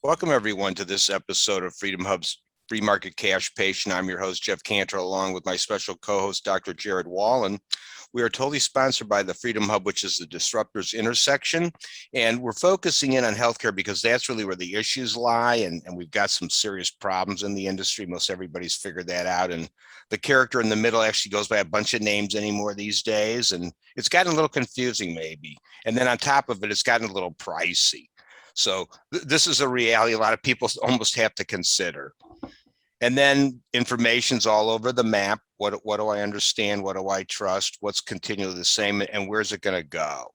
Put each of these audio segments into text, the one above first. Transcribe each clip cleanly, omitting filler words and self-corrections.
Welcome, everyone, to this episode of Freedom Hub's Free Market Cash Patient. I'm your host, Jeff Cantor, along with my special co-host, Dr. Jared Wallen. We are totally sponsored by the Freedom Hub, which is the Disruptors Intersection. And we're focusing in on healthcare because that's really where the issues lie. And we've got some serious problems in the industry. Most everybody's figured that out. And the character in the middle actually goes by a bunch of names anymore these days. And it's gotten a little confusing, maybe. And then on top of it, it's gotten a little pricey. So this is a reality a lot of people almost have to consider. And then information's all over the map. What do I understand? What do I trust? What's continually the same? And where's it going to go?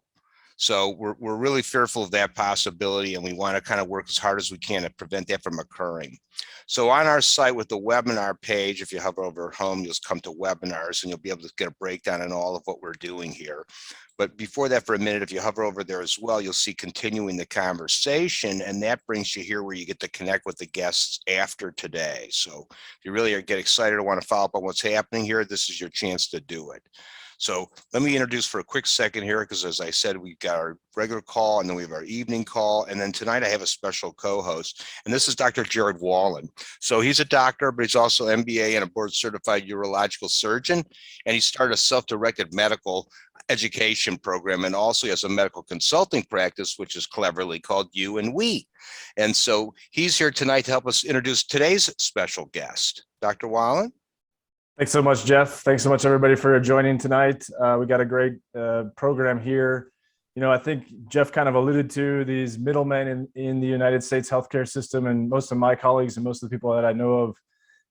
So we're really fearful of that possibility, and we want to kind of work as hard as we can to prevent that from occurring. So on our site with the webinar page, if you hover over home, you'll come to webinars and you'll be able to get a breakdown on all of what we're doing here. But before that, for a minute, if you hover over there as well, you'll see continuing the conversation, and that brings you here where you get to connect with the guests after today. So if you really get excited or want to follow up on what's happening here, this is your chance to do it. So let me introduce for a quick second here, because as I said, we've got our regular call and then we have our evening call. And then tonight I have a special co-host, and this is Dr. Jared Wallen. So he's a doctor, but he's also MBA and a board certified urological surgeon. And he started a self-directed medical education program, and also has a medical consulting practice, which is cleverly called You and We. And so he's here tonight to help us introduce today's special guest. Dr. Wallen? Thanks so much, Jeff. Thanks so much, everybody, for joining tonight. We got a great program here. You know, I think Jeff kind of alluded to these middlemen in the United States healthcare system, and most of my colleagues and most of the people that I know of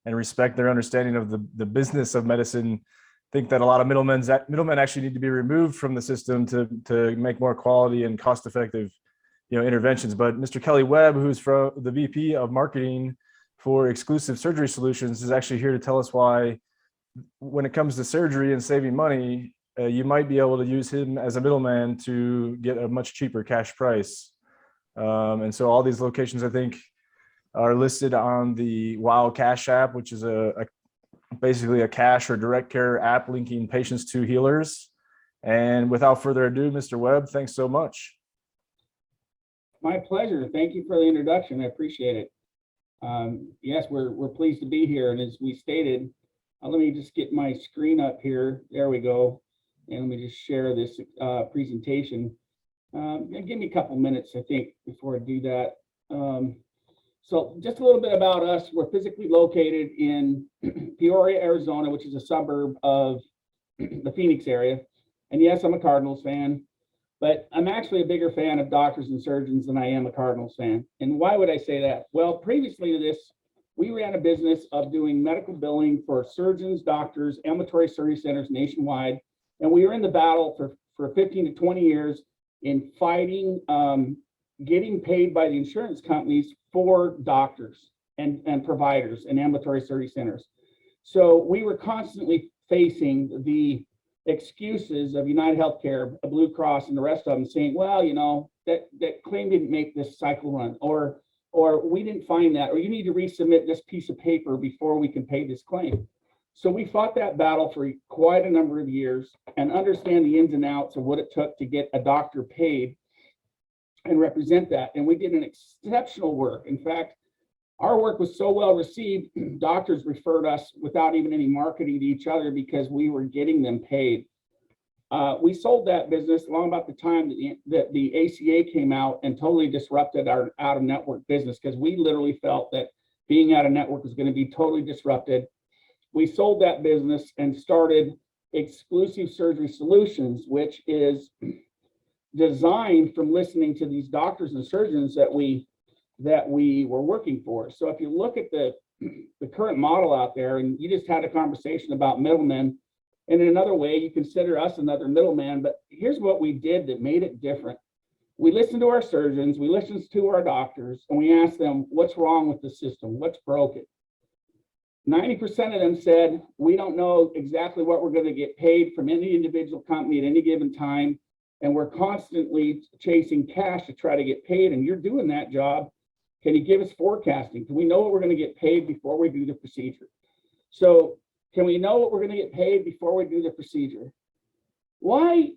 and respect their understanding of the business of medicine think that a lot of middlemen actually need to be removed from the system to make more quality and cost-effective, interventions. But Mr. Kelly Webb, who's from the VP of Marketing for Exclusive Surgery Solutions, is actually here to tell us why, when it comes to surgery and saving money, you might be able to use him as a middleman to get a much cheaper cash price. And so all these locations, I think, are listed on the Wow Cash app, which is basically a cash or direct care app linking patients to healers. And without further ado, Mr. Webb, thanks so much. My pleasure. Thank you for the introduction. I appreciate it. Yes, we're pleased to be here. And as we stated, let me just get my screen up here. There we go. And let me just share this presentation. Give me a couple minutes, I think, before I do that. So just a little bit about us. We're physically located in Peoria, Arizona, which is a suburb of the Phoenix area. And yes, I'm a Cardinals fan, but I'm actually a bigger fan of doctors and surgeons than I am a Cardinals fan. And why would I say that? Well, previously to this, we ran a business of doing medical billing for surgeons, doctors, ambulatory surgery centers nationwide. And we were in the battle for 15 to 20 years in fighting, getting paid by the insurance companies for doctors and providers and ambulatory surgery centers. So we were constantly facing the excuses of United Healthcare, Blue Cross, and the rest of them saying, well, that claim didn't make this cycle run, or we didn't find that, or you need to resubmit this piece of paper before we can pay this claim. So we fought that battle for quite a number of years and understand the ins and outs of what it took to get a doctor paid and represent that. And we did an exceptional work. In fact, our work was so well received, doctors referred us without even any marketing to each other because we were getting them paid. We sold that business along about the time that the ACA came out and totally disrupted our out-of-network business, because we literally felt that being out-of-network was going to be totally disrupted. We sold that business and started Exclusive Surgery Solutions, which is designed from listening to these doctors and surgeons that we were working for. So if you look at the current model out there, and you just had a conversation about middlemen, and in another way, you consider us another middleman, but here's what we did that made it different. We listened to our surgeons, we listened to our doctors, and we asked them, what's wrong with the system? What's broken? 90% of them said, we don't know exactly what we're going to get paid from any individual company at any given time. and we're constantly chasing cash to try to get paid, and you're doing that job. Can you give us forecasting? Can we know what we're going to get paid before we do the procedure? So can we know what we're going to get paid before we do the procedure? Why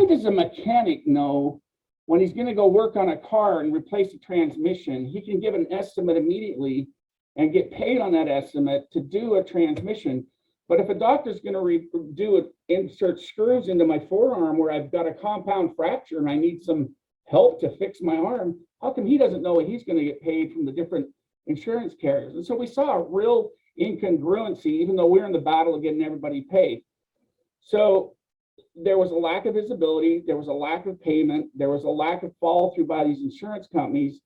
does a mechanic know when he's going to go work on a car and replace a transmission? He can give an estimate immediately and get paid on that estimate to do a transmission. But if a doctor's going to insert screws into my forearm where I've got a compound fracture and I need some help to fix my arm, how come he doesn't know what he's going to get paid from the different insurance carriers? And so we saw a real incongruency, even though we're in the battle of getting everybody paid. So there was a lack of visibility, there was a lack of payment, there was a lack of follow through by these insurance companies,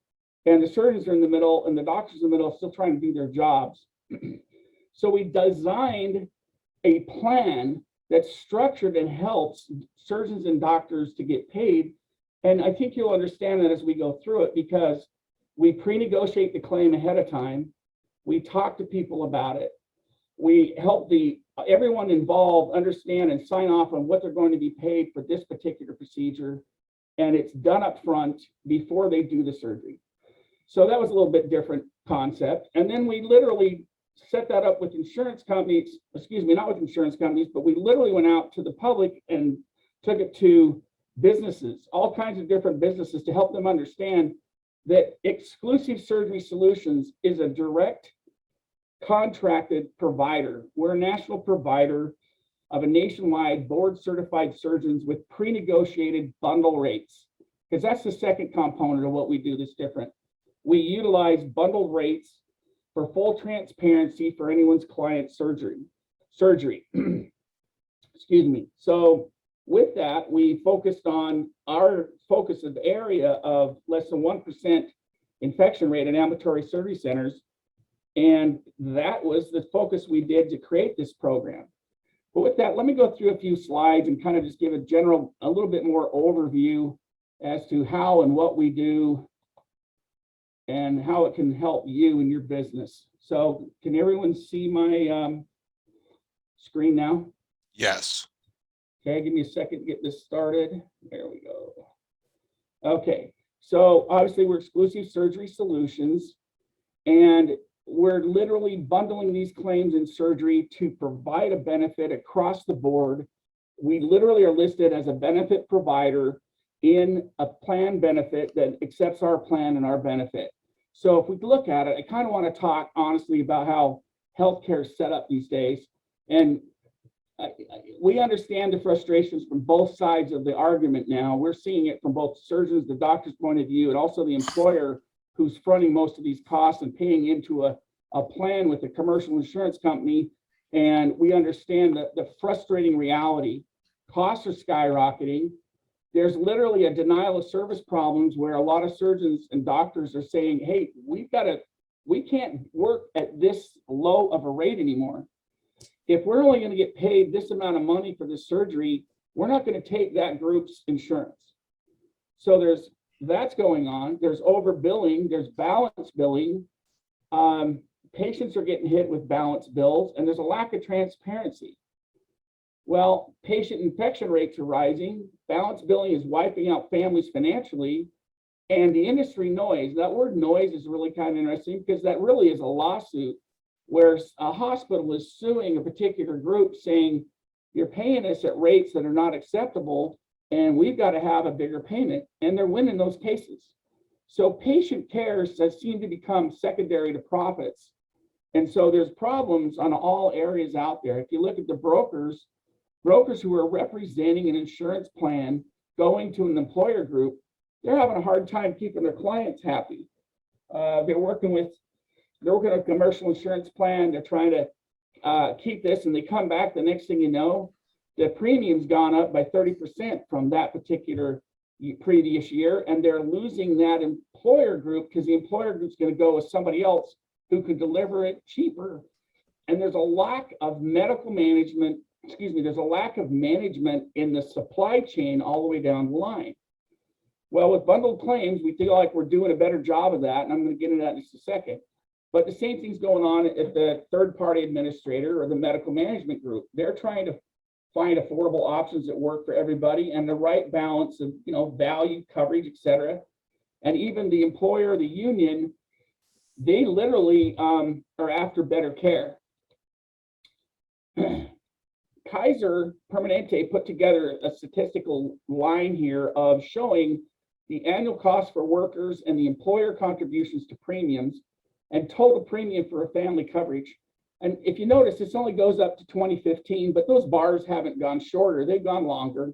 and the surgeons are in the middle and the doctors in the middle still trying to do their jobs. So we designed a plan that's structured and helps surgeons and doctors to get paid. And I think you'll understand that as we go through it, because we pre-negotiate the claim ahead of time. We talk to people about it. We help everyone involved understand and sign off on what they're going to be paid for this particular procedure. And it's done up front before they do the surgery. So that was a little bit different concept. And then we literally set that up with insurance companies, not with insurance companies, but we literally went out to the public and took it to businesses, all kinds of different businesses, to help them understand that Exclusive Surgery Solutions is a direct contracted provider. We're a national provider of a nationwide board certified surgeons with pre-negotiated bundle rates, because that's the second component of what we do that's different. We utilize bundled rates for full transparency for anyone's client surgery. Excuse me. So with that, we focused on our focus of the area of less than 1% infection rate in ambulatory surgery centers. And that was the focus we did to create this program. But with that, let me go through a few slides and kind of just give a little bit more overview as to how and what we do and how it can help you in your business. So can everyone see my screen now? Yes. Okay, give me a second to get this started. There we go. Okay, so obviously we're Exclusive Surgery Solutions, and we're literally bundling these claims in surgery to provide a benefit across the board. We literally are listed as a benefit provider in a plan benefit that accepts our plan and our benefit. So if we look at it, I kind of want to talk honestly about how healthcare is set up these days. And we understand the frustrations from both sides of the argument now. We're seeing it from both surgeons, the doctor's point of view, and also the employer who's fronting most of these costs and paying into a plan with a commercial insurance company. And we understand the frustrating reality. Costs are skyrocketing. There's literally a denial of service problems where a lot of surgeons and doctors are saying, hey, we can't work at this low of a rate anymore. If we're only going to get paid this amount of money for this surgery, we're not going to take that group's insurance. So that's going on. There's overbilling, there's balance billing. Patients are getting hit with balance bills, and there's a lack of transparency. Well, patient infection rates are rising. Balance billing is wiping out families financially. And the industry noise, that word noise is really kind of interesting, because that really is a lawsuit where a hospital is suing a particular group saying, you're paying us at rates that are not acceptable, and we've got to have a bigger payment. And they're winning those cases. So patient care has seemed to become secondary to profits. And so there's problems on all areas out there. If you look at the brokers who are representing an insurance plan going to an employer group, they're having a hard time keeping their clients happy. They're working with a commercial insurance plan. They're trying to keep this, and they come back, the next thing you know, the premium's gone up by 30% from that particular previous year, and they're losing that employer group because the employer group's going to go with somebody else who could deliver it cheaper. And there's a lack of medical management, there's a lack of management in the supply chain all the way down the line. Well, with bundled claims, we feel like we're doing a better job of that, and I'm going to get into that in just a second. But the same thing's going on at the third-party administrator or the medical management group. They're trying to find affordable options that work for everybody and the right balance of, value, coverage, et cetera. And even the employer, the union, they literally are after better care. Kaiser Permanente put together a statistical line here of showing the annual cost for workers and the employer contributions to premiums and total premium for a family coverage. And if you notice, this only goes up to 2015, but those bars haven't gone shorter, they've gone longer.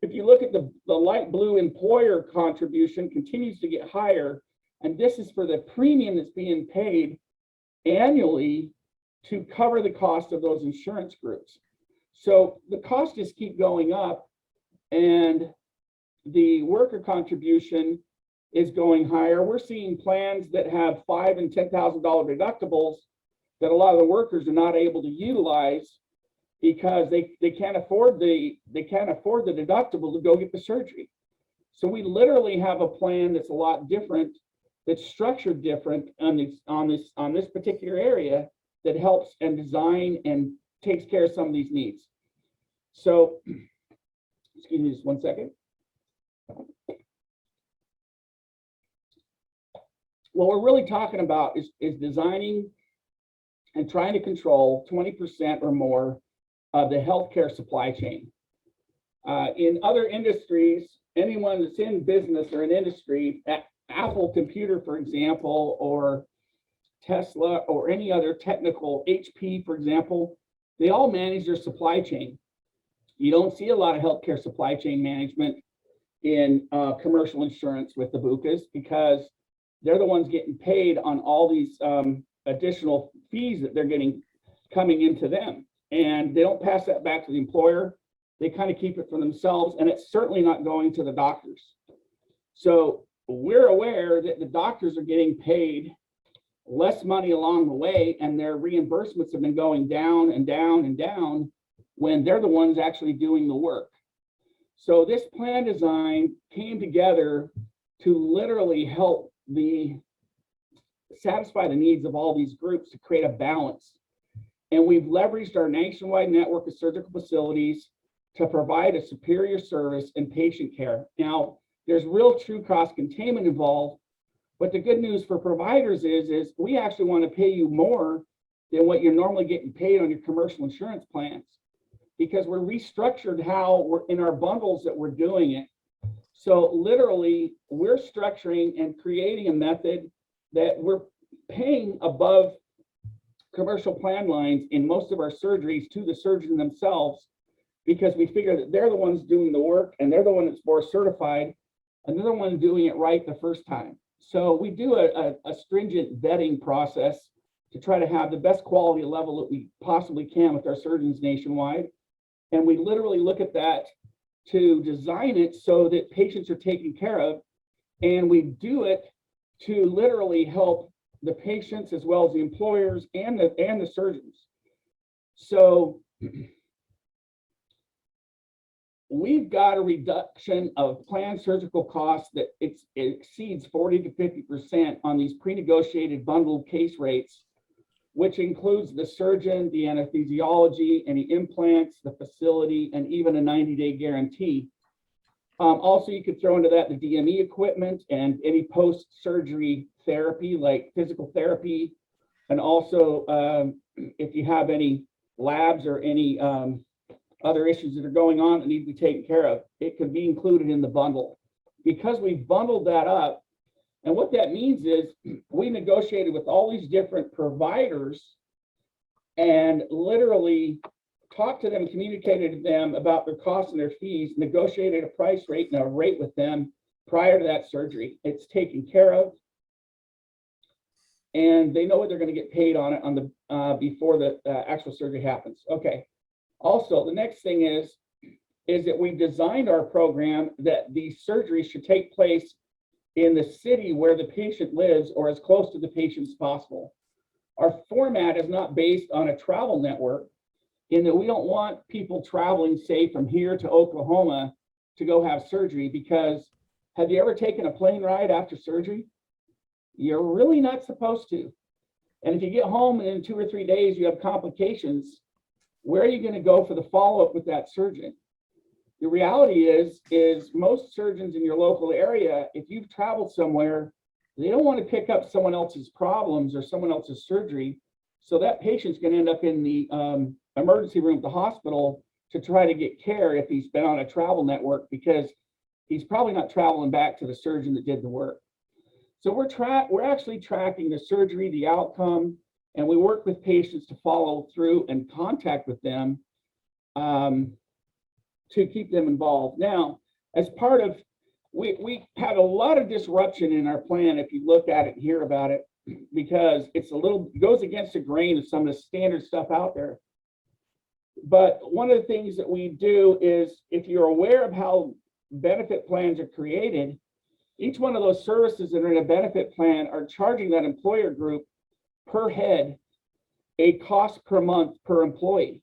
If you look at the light blue, employer contribution continues to get higher, and this is for the premium that's being paid annually to cover the cost of those insurance groups. So the costs just keep going up, and the worker contribution is going higher. We're seeing plans that have $5,000 and $10,000 deductibles that a lot of the workers are not able to utilize because they can't afford the deductible to go get the surgery. So we literally have a plan that's a lot different, that's structured different on this particular area that helps and design and takes care of some of these needs. So, excuse me just one second. What we're really talking about is designing and trying to control 20% or more of the healthcare supply chain. In other industries, anyone that's in business or an industry, Apple Computer, for example, or Tesla, or any other technical, HP, for example, they all manage their supply chain. You don't see a lot of healthcare supply chain management in commercial insurance with the BUCAs because they're the ones getting paid on all these additional fees that they're getting coming into them. And they don't pass that back to the employer. They kind of keep it for themselves, and it's certainly not going to the doctors. So we're aware that the doctors are getting paid less money along the way, and their reimbursements have been going down and down and down when they're the ones actually doing the work. So this plan design came together to literally help satisfy the needs of all these groups to create a balance. And we've leveraged our nationwide network of surgical facilities to provide a superior service and patient care. Now, there's real true cost containment involved, but the good news for providers is we actually want to pay you more than what you're normally getting paid on your commercial insurance plans, because we're restructured how we're in our bundles that we're doing it. So literally, we're structuring and creating a method that we're paying above commercial plan lines in most of our surgeries to the surgeon themselves, because we figure that they're the ones doing the work and they're the one that's more certified and they're the one doing it right the first time. So we do a stringent vetting process to try to have the best quality level that we possibly can with our surgeons nationwide. And we literally look at that to design it so that patients are taken care of. And we do it to literally help the patients as well as the employers and the surgeons. So we've got a reduction of planned surgical costs that it exceeds 40 to 50% on these pre-negotiated bundled case rates, which includes the surgeon, the anesthesiology, any implants, the facility, and even a 90-day guarantee. Also, you could throw into that the DME equipment and any post-surgery therapy like physical therapy. And also, if you have any labs or any other issues that are going on that need to be taken care of, it could be included in the bundle. Because we've bundled that up, and what that means is we negotiated with all these different providers and literally talked to them, communicated to them about their costs and their fees, negotiated a price rate and a rate with them prior to that surgery. It's taken care of, and they know what they're going to get paid on it on the before the actual surgery happens. Okay. Also, the next thing is that we designed our program that these surgeries should take place in the city where the patient lives or as close to the patient as possible. Our format is not based on a travel network, in that we don't want people traveling, say, from here to Oklahoma to go have surgery, because have you ever taken a plane ride after surgery? You're really not supposed to. And if you get home and in 2 or 3 days you have complications, where are you going to go for the follow-up with that surgeon? The reality is most surgeons in your local area, if you've traveled somewhere, they don't want to pick up someone else's problems or someone else's surgery. So that patient's going to end up in the emergency room at the hospital to try to get care if he's been on a travel network, because he's probably not traveling back to the surgeon that did the work. So we're actually tracking the surgery, the outcome, and we work with patients to follow through and contact with them to keep them involved. Now, as part of, we had a lot of disruption in our plan if you look at it and hear about it, because it goes against the grain of some of the standard stuff out there. But one of the things that we do is, if you're aware of how benefit plans are created, each one of those services that are in a benefit plan are charging that employer group per head a cost per month per employee.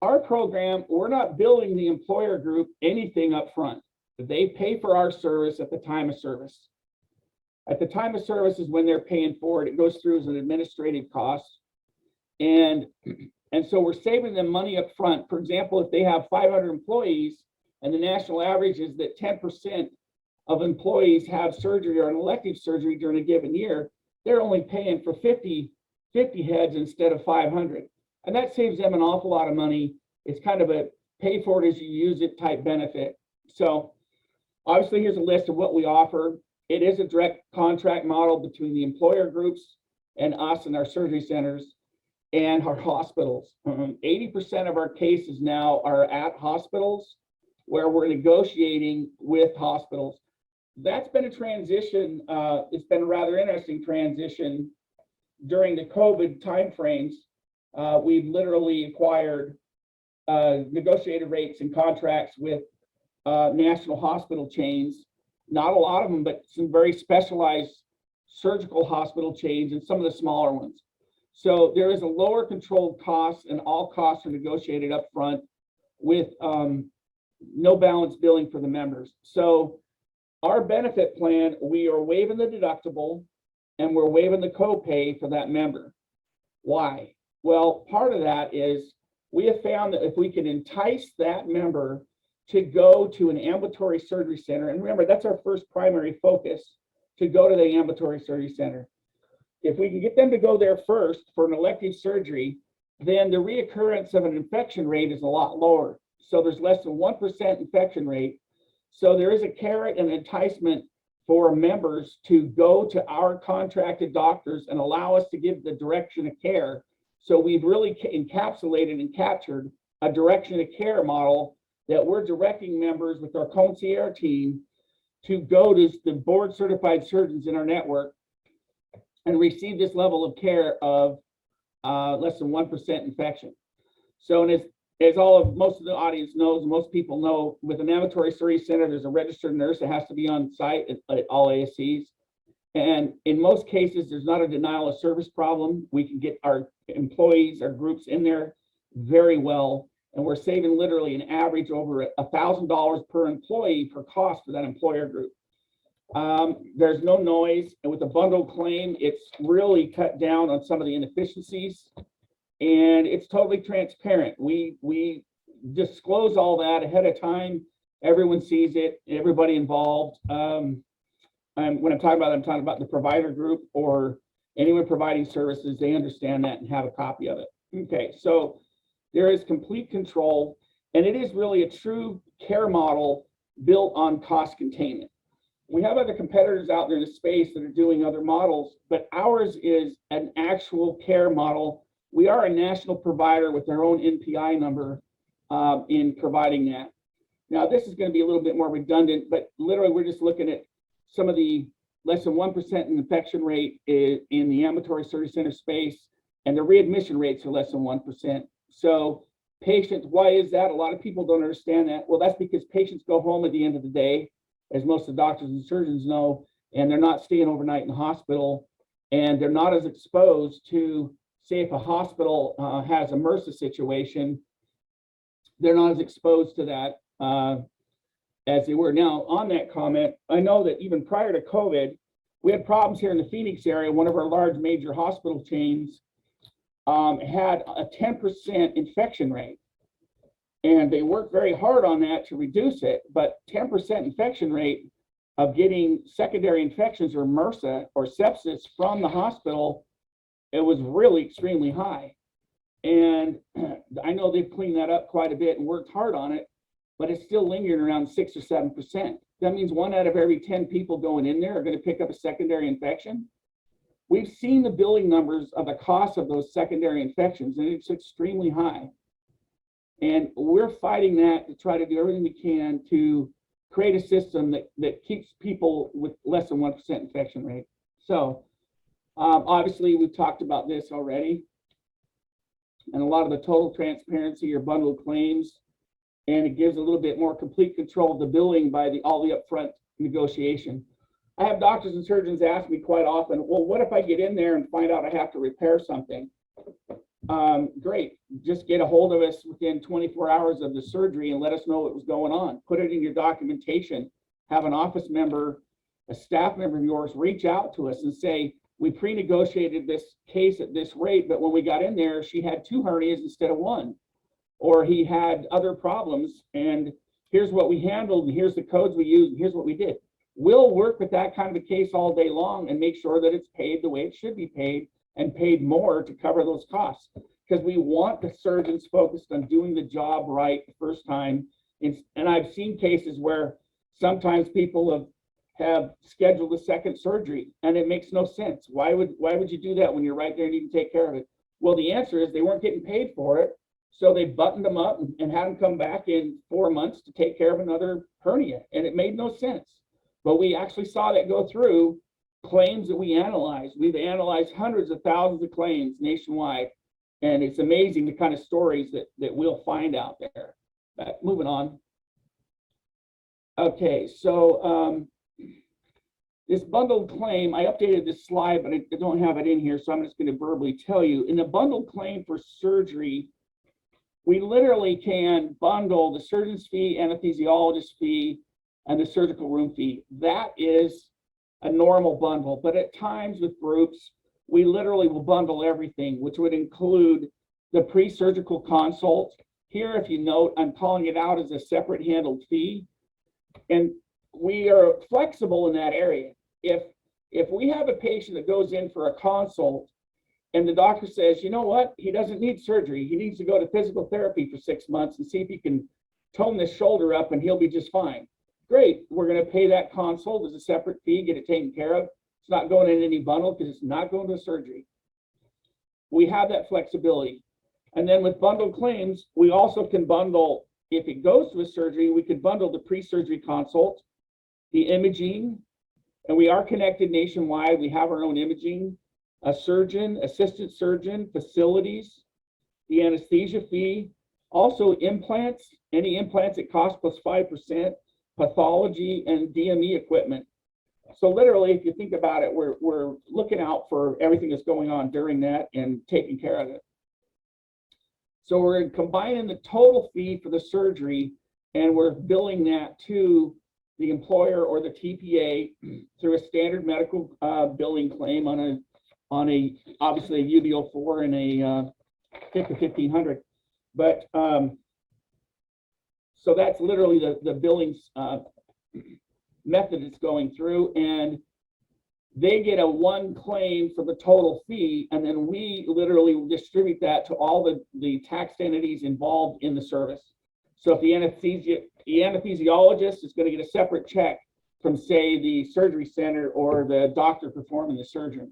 Our program, we're not billing the employer group anything up front. They pay for our service at the time of service. At the time of service is when they're paying for it. It goes through as an administrative cost. And so we're saving them money up front. For example, if they have 500 employees and the national average is that 10% of employees have surgery or an elective surgery during a given year, they're only paying for 50 heads instead of 500. And that saves them an awful lot of money. It's kind of a pay for it as you use it type benefit. So obviously here's a list of what we offer. It is a direct contract model between the employer groups and us and our surgery centers and our hospitals. 80% of our cases now are at hospitals where we're negotiating with hospitals. That's been a transition. It's been a rather interesting transition during the COVID timeframes. We've literally acquired negotiated rates and contracts with national hospital chains, not a lot of them, but some very specialized surgical hospital chains and some of the smaller ones. So there is a lower controlled cost, and all costs are negotiated up front with no balance billing for the members. So our benefit plan, we are waiving the deductible and we're waiving the copay for that member. Why? Well, part of that is we have found that if we can entice that member to go to an ambulatory surgery center, and remember, that's our first primary focus, to go to the ambulatory surgery center. If we can get them to go there first for an elective surgery, then the reoccurrence of an infection rate is a lot lower. So there's less than 1% infection rate. So there is a carrot and enticement for members to go to our contracted doctors and allow us to give the direction of care. So we've really encapsulated and captured a direction of care model that we're directing members with our concierge team to go to the board certified surgeons in our network and receive this level of care of less than 1% infection. So, and as most of the audience knows, most people know, with an ambulatory surgery center, there's a registered nurse that has to be on site at all ASCs. And in most cases, there's not a denial of service problem. We can get our employees, our groups in there very well. And we're saving literally an average over $1,000 per employee per cost for that employer group. There's no noise. And with a bundle claim, it's really cut down on some of the inefficiencies. And it's totally transparent. We disclose all that ahead of time. Everyone sees it, everybody involved. And when I'm talking about the provider group or anyone providing services, they understand that and have a copy of it. Okay, so there is complete control, and it is really a true care model built on cost containment. We have other competitors out there in the space that are doing other models, but ours is an actual care model. We are a national provider with our own NPI number in providing that. Now, this is going to be a little bit more redundant, but literally we're just looking at some of the less than 1% infection rate in the ambulatory surgery center space, and the readmission rates are less than 1%. So patients, why is that? A lot of people don't understand that. Well, that's because patients go home at the end of the day, as most of the doctors and surgeons know, and they're not staying overnight in the hospital, and they're not as exposed to, say, if a hospital has a MRSA situation, they're not as exposed to that as they were. Now, on that comment, I know that even prior to COVID, we had problems here in the Phoenix area. One of our large major hospital chains had a 10% infection rate. And they worked very hard on that to reduce it, but 10% infection rate of getting secondary infections or MRSA or sepsis from the hospital, it was really extremely high. And I know they've cleaned that up quite a bit and worked hard on it, but it's still lingering around 6 or 7%. That means 1 out of every 10 people going in there are going to pick up a secondary infection. We've seen the billing numbers of the cost of those secondary infections, and it's extremely high. And we're fighting that to try to do everything we can to create a system that keeps people with less than 1% infection rate. So obviously we've talked about this already, and a lot of the total transparency or bundled claims, and it gives a little bit more complete control of the billing by all the upfront negotiation. I have doctors and surgeons ask me quite often, well, what if I get in there and find out I have to repair something? Great, just get a hold of us within 24 hours of the surgery and let us know what was going on. Put it in your documentation. Have an office member, a staff member of yours reach out to us and say, we pre-negotiated this case at this rate, but when we got in there, she had 2 hernias instead of 1. Or he had other problems, and here's what we handled, and here's the codes we used, and here's what we did. We'll work with that kind of a case all day long and make sure that it's paid the way it should be paid, and paid more to cover those costs, because we want the surgeons focused on doing the job right the first time. And I've seen cases where sometimes people have scheduled a second surgery, and it makes no sense. Why would you do that when you're right there and you can take care of it? Well, the answer is they weren't getting paid for it, so they buttoned them up and had them come back in 4 months to take care of another hernia, and it made no sense. But we actually saw that go through claims that we analyzed. We've analyzed hundreds of thousands of claims nationwide, and it's amazing the kind of stories that we'll find out there. But moving on. Okay, so this bundled claim, I updated this slide, but I don't have it in here, so I'm just going to verbally tell you. In the bundled claim for surgery, we literally can bundle the surgeon's fee, anesthesiologist fee, and the surgical room fee. That is a normal bundle, but at times with groups, we literally will bundle everything, which would include the pre-surgical consult. Here, if you note, I'm calling it out as a separate handled fee, and we are flexible in that area. If we have a patient that goes in for a consult and the doctor says, you know what, he doesn't need surgery, he needs to go to physical therapy for 6 months and see if he can tone this shoulder up and he'll be just fine. Great, we're going to pay that consult as a separate fee, get it taken care of. It's not going in any bundle because it's not going to surgery. We have that flexibility. And then with bundled claims, we also can bundle, if it goes to a surgery, we could bundle the pre-surgery consult, the imaging, and we are connected nationwide. We have our own imaging, a surgeon, assistant surgeon, facilities, the anesthesia fee, also implants, any implants at cost plus 5%, pathology, and DME equipment. So literally, if you think about it, we're looking out for everything that's going on during that and taking care of it. So we're combining the total fee for the surgery, and we're billing that to the employer or the TPA through a standard medical billing claim on a obviously a UBO 4 and a HIC of 1500. But so that's literally the billing method it's going through, and they get a one claim for the total fee, and then we literally distribute that to all the taxed entities involved in the service. So if the anesthesiologist is going to get a separate check from, say, the surgery center or the doctor performing the surgery.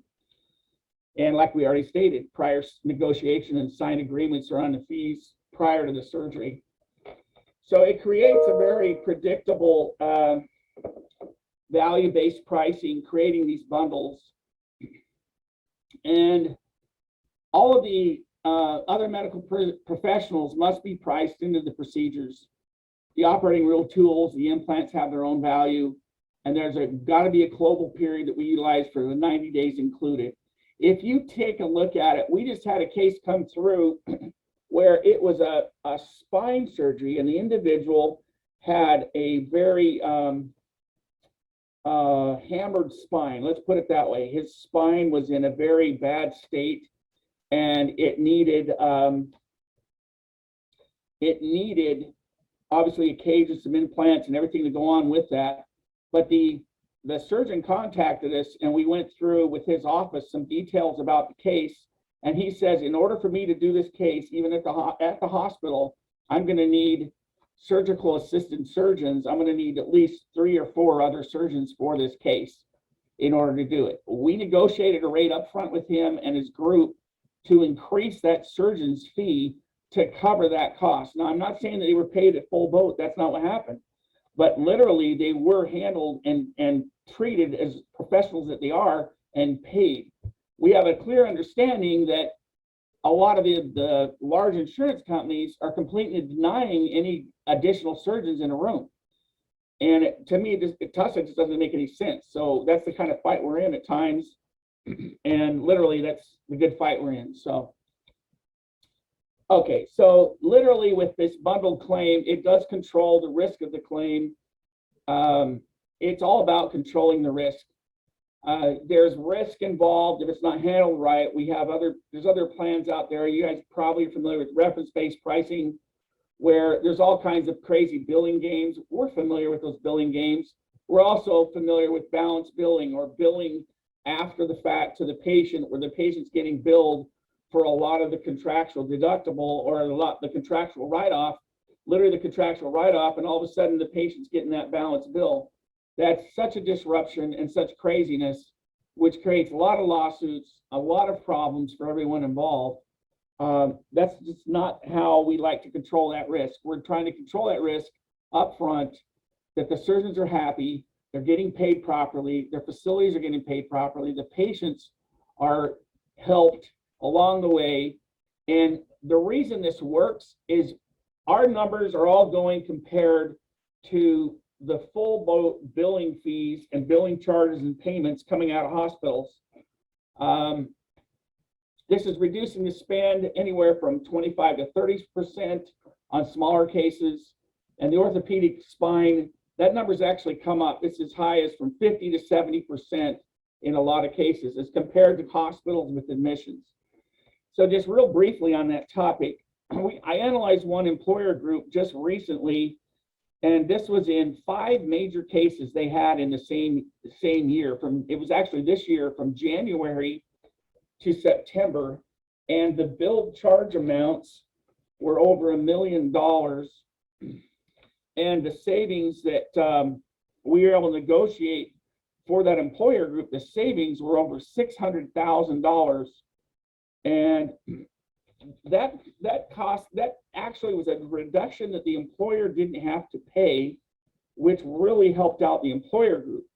And like we already stated, prior negotiation and signed agreements are on the fees prior to the surgery. So it creates a very predictable value-based pricing, creating these bundles. And all of the other medical professionals must be priced into the procedures. The operating rule tools, the implants have their own value, and there's got to be a global period that we utilize for the 90 days included. If you take a look at it, we just had a case come through where it was a spine surgery, and the individual had a very hammered spine. Let's put it that way. His spine was in a very bad state, and it needed obviously a cage and some implants and everything to go on with that. But the surgeon contacted us, and we went through with his office some details about the case. And he says, in order for me to do this case, even at the hospital, I'm going to need surgical assistant surgeons. I'm going to need at least 3 or 4 other surgeons for this case in order to do it. We negotiated a rate up front with him and his group to increase that surgeon's fee to cover that cost. Now, I'm not saying that they were paid at full boat. That's not what happened. But literally, they were handled and treated as professionals that they are and paid. We have a clear understanding that a lot of the large insurance companies are completely denying any additional surgeons in a room. And to me, it just doesn't make any sense. So that's the kind of fight we're in at times. And literally, that's the good fight we're in. So, okay, so literally with this bundled claim, it does control the risk of the claim. It's all about controlling the risk. There's risk involved if it's not handled right. There's other plans out there. You guys probably are familiar with reference-based pricing, where there's all kinds of crazy billing games. We're familiar with those billing games. We're also familiar with balanced billing, or billing after the fact to the patient, where the patient's getting billed for a lot of the contractual deductible or the contractual write-off, literally the contractual write-off, and all of a sudden the patient's getting that balanced bill. That's such a disruption and such craziness, which creates a lot of lawsuits, a lot of problems for everyone involved. That's just not how we like to control that risk. We're trying to control that risk up front, that the surgeons are happy, they're getting paid properly, their facilities are getting paid properly, the patients are helped along the way. And the reason this works is our numbers are all going compared to the full boat billing fees and billing charges and payments coming out of hospitals. This is reducing the spend anywhere from 25 to 30% on smaller cases. And the orthopedic spine, that number's actually come up. It's as high as from 50 to 70% in a lot of cases as compared to hospitals with admissions. So just real briefly on that topic, I analyzed one employer group just recently, and this was in 5 major cases they had in the same year. It was actually this year from January to September, and the billed charge amounts were over $1 million. And the savings that we were able to negotiate for that employer group, the savings were over $600,000. And that actually was a reduction that the employer didn't have to pay, which really helped out the employer group.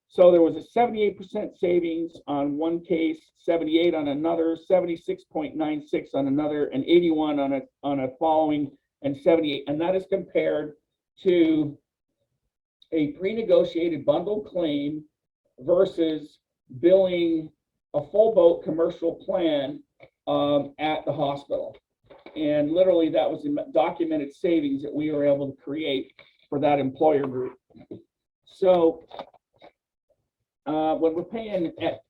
So there was a 78% savings on one case, 78 on another, 76.96 on another, and 81 on a following, and 78. And that is compared to a pre-negotiated bundled claim versus billing a full boat commercial plan at the hospital. And literally that was the documented savings that we were able to create for that employer group. So when we're paying at,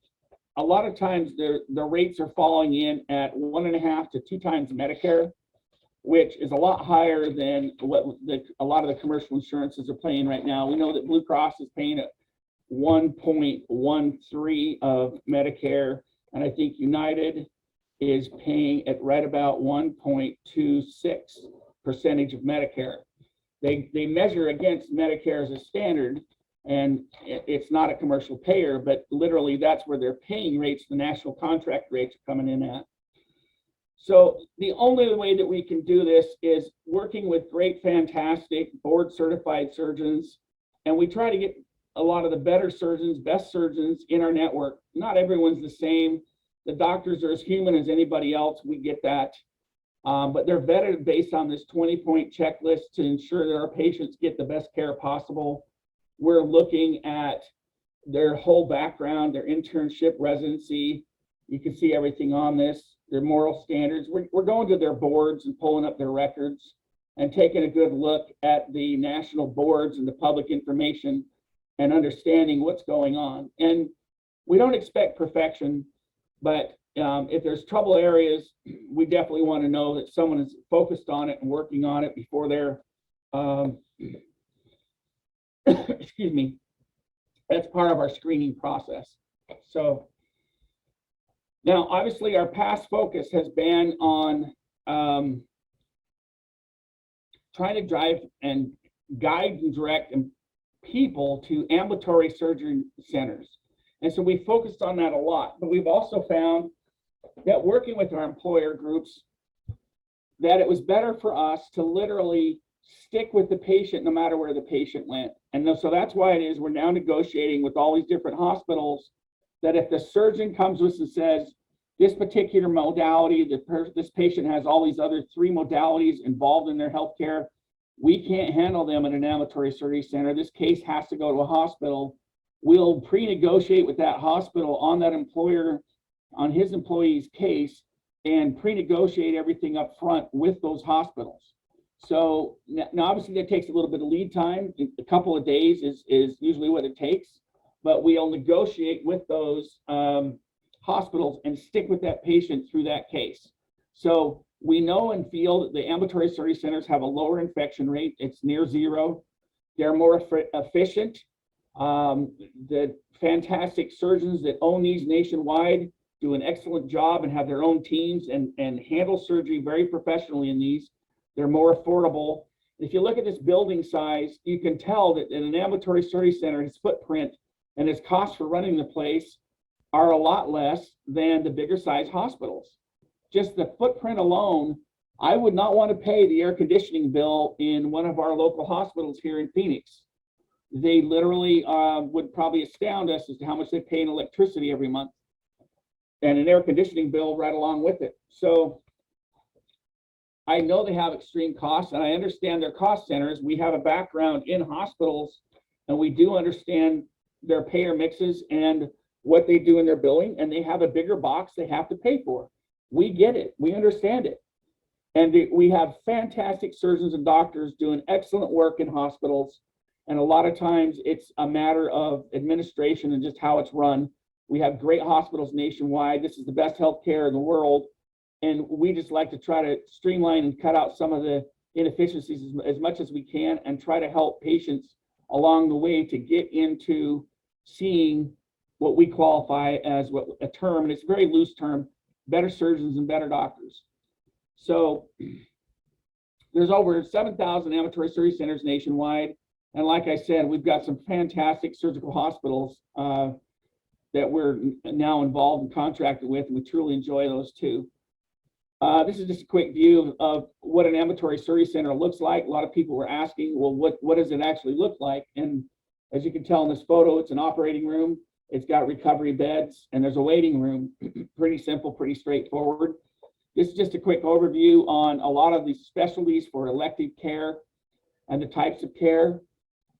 a lot of times the rates are falling in at 1.5 to 2 times Medicare, which is a lot higher than what a lot of the commercial insurances are paying right now. We know that Blue Cross is paying at 1.13 of Medicare, and I think United is paying at right about 1.26% of Medicare. They measure against Medicare as a standard, and it's not a commercial payer, but literally that's where their paying rates, the national contract rates, are coming in at. So the only way that we can do this is working with great, fantastic board certified surgeons. And we try to get a lot of the better surgeons, best surgeons in our network. Not everyone's the same. The doctors are as human as anybody else. We get that. But they're vetted based on this 20-point checklist to ensure that our patients get the best care possible. We're looking at their whole background, their internship, residency. You can see everything on this, their moral standards. We're going to their boards and pulling up their records and taking a good look at the national boards and the public information and understanding what's going on. And we don't expect perfection, but if there's trouble areas, we definitely want to know that someone is focused on it and working on it before they're, excuse me, that's part of our screening process. So now, obviously, our past focus has been on trying to drive and guide and direct people to ambulatory surgery centers. And so we focused on that a lot, but we've also found that working with our employer groups, that it was better for us to literally stick with the patient no matter where the patient went. And so that's why it is we're now negotiating with all these different hospitals that if the surgeon comes to us and says, this particular modality, this patient has all these other 3 modalities involved in their healthcare, we can't handle them in an ambulatory surgery center. This case has to go to a hospital. We'll pre-negotiate with that hospital on that employer, on his employee's case, and pre-negotiate everything up front with those hospitals. So now obviously that takes a little bit of lead time. A couple of days is usually what it takes, but we'll negotiate with those hospitals and stick with that patient through that case. So we know and feel that the ambulatory surgery centers have a lower infection rate. It's near 0. They're more efficient. The fantastic surgeons that own these nationwide do an excellent job and have their own teams and handle surgery very professionally in these. They're more affordable. If you look at this building size, you can tell that in an ambulatory surgery center, its footprint and its cost for running the place are a lot less than the bigger size hospitals. Just the footprint alone, I would not want to pay the air conditioning bill in one of our local hospitals here in Phoenix. They literally would probably astound us as to how much they pay in electricity every month and an air conditioning bill right along with it. So I know they have extreme costs and I understand their cost centers. We have a background in hospitals and we do understand their payer mixes and what they do in their billing, and they have a bigger box they have to pay for. We get it, we understand it. And we have fantastic surgeons and doctors doing excellent work in hospitals. And a lot of times it's a matter of administration and just how it's run. We have great hospitals nationwide. This is the best healthcare in the world. And we just like to try to streamline and cut out some of the inefficiencies as much as we can and try to help patients along the way to get into seeing what we qualify as what a term, and it's a very loose term, better surgeons and better doctors. So there's over 7,000 ambulatory surgery centers nationwide. And like I said, we've got some fantastic surgical hospitals that we're now involved and contracted with, and we truly enjoy those too. This is just a quick view of what an ambulatory surgery center looks like. A lot of people were asking, well, what does it actually look like? And as you can tell in this photo, it's an operating room. It's got recovery beds and there's a waiting room. Pretty simple, pretty straightforward. This is just a quick overview on a lot of these specialties for elective care and the types of care.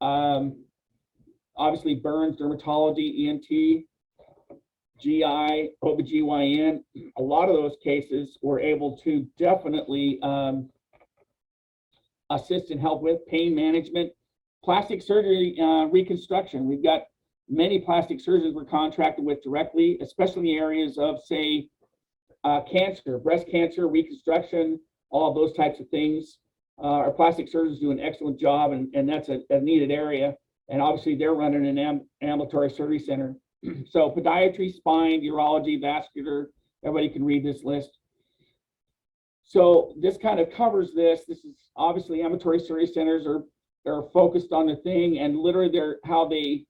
Obviously burns, dermatology, ENT, GI, OBGYN, a lot of those cases we're able to definitely assist and help with. Pain management, plastic surgery, reconstruction. We've got many plastic surgeons we're contracted with directly, especially in the areas of, say, cancer, breast cancer, reconstruction, all of those types of things. Our plastic surgeons do an excellent job, and that's a needed area. And obviously, they're running an ambulatory surgery center. So podiatry, spine, urology, vascular, everybody can read this list. So this kind of covers this. This is obviously ambulatory surgery centers are focused on the thing, and literally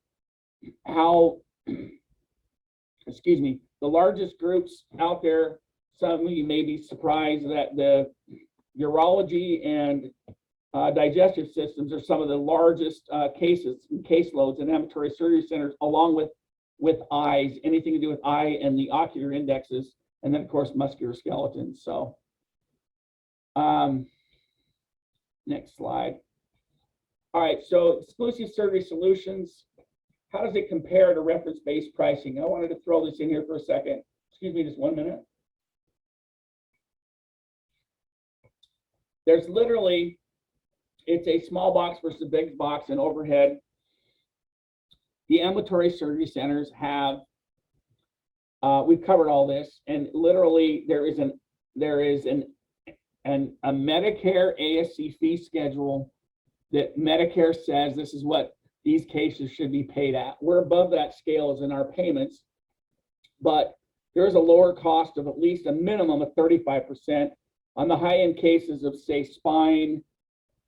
excuse me, the largest groups out there, some of you may be surprised that the urology and digestive systems are some of the largest caseloads in ambulatory surgery centers, along with eyes, anything to do with eye and the ocular indexes, and then of course musculoskeleton. So next slide. All right, so exclusive surgery solutions, how does it compare to reference-based pricing? I wanted to throw this in here for a second. Excuse me, just 1 minute. There's literally, it's a small box versus a big box and overhead. The ambulatory surgery centers have we've covered all this, and literally there is a Medicare ASC fee schedule that Medicare says this is what these cases should be paid at. We're above that scale as in our payments, but there's a lower cost of at least a minimum of 35% on the high-end cases of, say, spine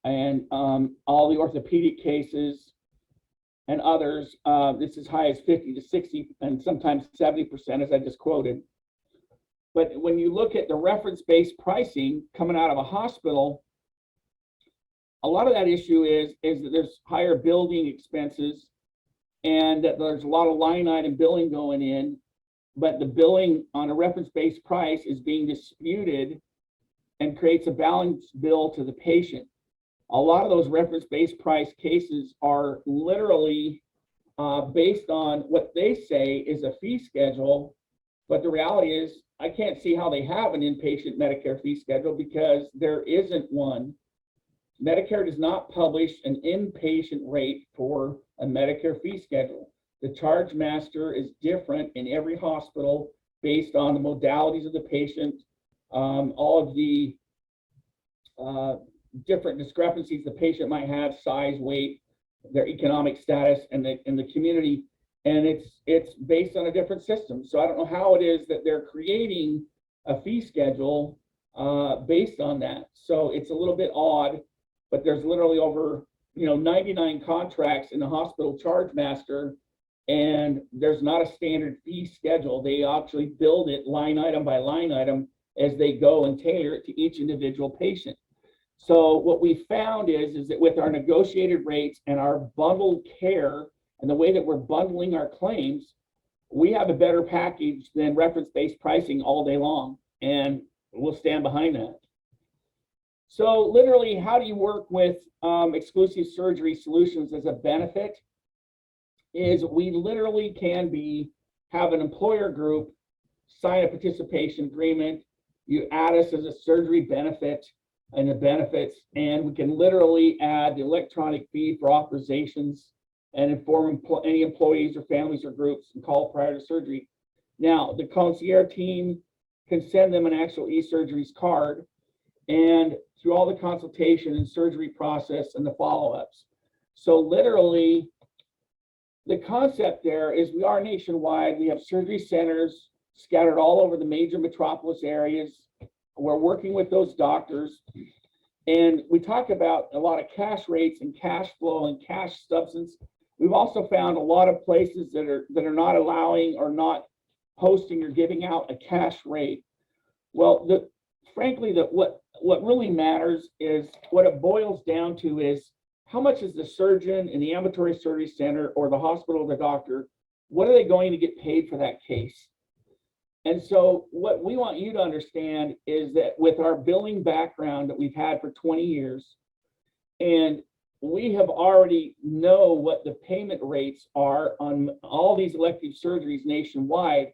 and all the orthopedic cases and others. It's as high as 50 to 60 and sometimes 70%, as I just quoted. But when you look at the reference-based pricing coming out of a hospital, a lot of that issue is that there's higher building expenses and that there's a lot of line item billing going in, but the billing on a reference-based price is being disputed and creates a balanced bill to the patient. A lot of those reference-based price cases are literally based on what they say is a fee schedule, but the reality is I can't see how they have an inpatient Medicare fee schedule because there isn't one. Medicare does not publish an inpatient rate for a Medicare fee schedule. The charge master is different in every hospital based on the modalities of the patient, all of the different discrepancies the patient might have, size, weight, their economic status, and the community, and it's based on a different system. So I don't know how it is that they're creating a fee schedule based on that. So it's a little bit odd, but there's literally over 99 contracts in the hospital charge master, and there's not a standard fee schedule. They actually build it line item by line item as they go and tailor it to each individual patient. So what we found is that with our negotiated rates and our bundled care and the way that we're bundling our claims, we have a better package than reference-based pricing all day long, and we'll stand behind that. So literally, how do you work with exclusive surgery solutions as a benefit? Is we literally can have an employer group sign a participation agreement. You add us as a surgery benefit and the benefits, and we can literally add the electronic fee for authorizations and inform any employees or families or groups and call prior to surgery. Now, the concierge team can send them an actual e-surgeries card, and through all the consultation and surgery process and the follow-ups. So literally, the concept there is we are nationwide. We have surgery centers scattered all over the major metropolis areas. We're working with those doctors, and we talk about a lot of cash rates and cash flow and cash substance. We've also found a lot of places that are not allowing or not posting or giving out a cash rate. Well, frankly, what really matters is what it boils down to is how much is the surgeon in the ambulatory surgery center or the hospital or the doctor, what are they going to get paid for that case? And so what we want you to understand is that with our billing background that we've had for 20 years, and we have already know what the payment rates are on all these elective surgeries nationwide.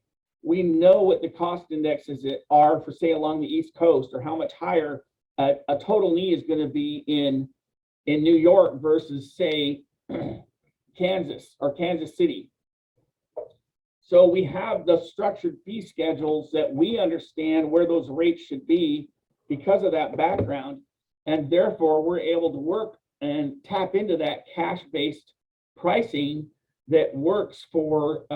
We know what the cost indexes are for, say, along the East Coast, or how much higher a total knee is going to be in New York versus, say, Kansas or Kansas City. So we have the structured fee schedules that we understand where those rates should be because of that background. And therefore, we're able to work and tap into that cash-based pricing that works for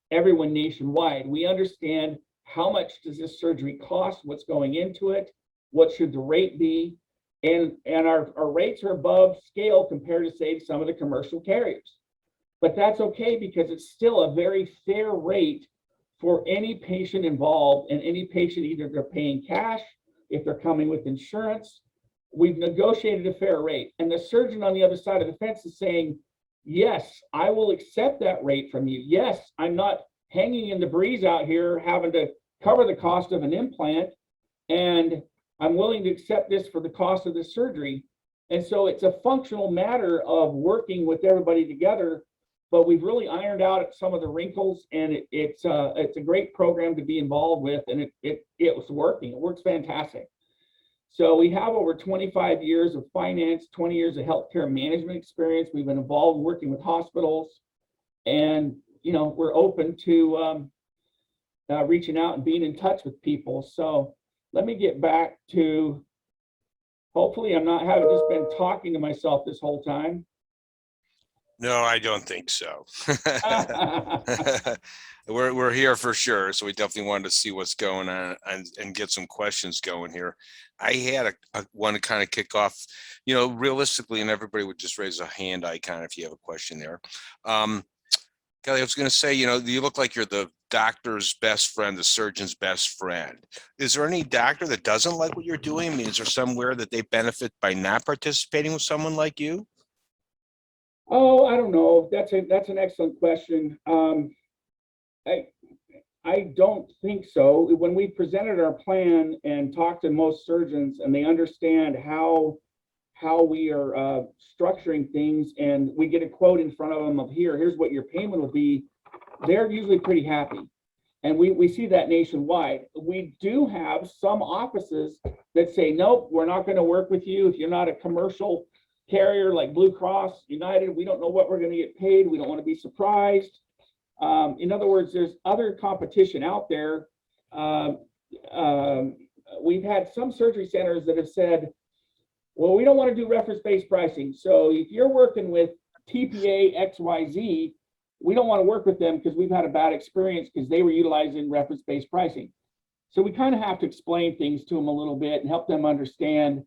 everyone nationwide. We understand how much does this surgery cost, what's going into it, what should the rate be, and our rates are above scale compared to, say, some of the commercial carriers. But that's okay because it's still a very fair rate for any patient involved, and any patient, either they're paying cash, if they're coming with insurance. We've negotiated a fair rate, and the surgeon on the other side of the fence is saying, yes, I will accept that rate from you. Yes, I'm not hanging in the breeze out here having to cover the cost of an implant, and I'm willing to accept this for the cost of the surgery. And so it's a functional matter of working with everybody together, but we've really ironed out some of the wrinkles, and it's a great program to be involved with, and it was working. It works fantastic. So we have over 25 years of finance, 20 years of healthcare management experience. We've been involved working with hospitals, and we're open to reaching out and being in touch with people. So let me get back to, hopefully I'm not having just been talking to myself this whole time. No, I don't think so. We're here for sure. So we definitely wanted to see what's going on and get some questions going here. I had a one to kind of kick off, realistically, and everybody would just raise a hand icon if you have a question there. Kelly, I was going to say, you look like you're the doctor's best friend, the surgeon's best friend. Is there any doctor that doesn't like what you're doing? I mean, is there somewhere that they benefit by not participating with someone like you? Oh, I don't know. That's an excellent question. I don't think so. When we presented our plan and talked to most surgeons, and they understand how we are structuring things, and we get a quote in front of them of here's what your payment will be, they're usually pretty happy. And we see that nationwide. We do have some offices that say, nope, we're not going to work with you if you're not a commercial carrier like Blue Cross, United. We don't know what we're going to get paid. We don't want to be surprised. In other words, there's other competition out there. We've had some surgery centers that have said, well, we don't want to do reference-based pricing. So if you're working with TPA XYZ, we don't want to work with them because we've had a bad experience because they were utilizing reference-based pricing. So we kind of have to explain things to them a little bit and help them understand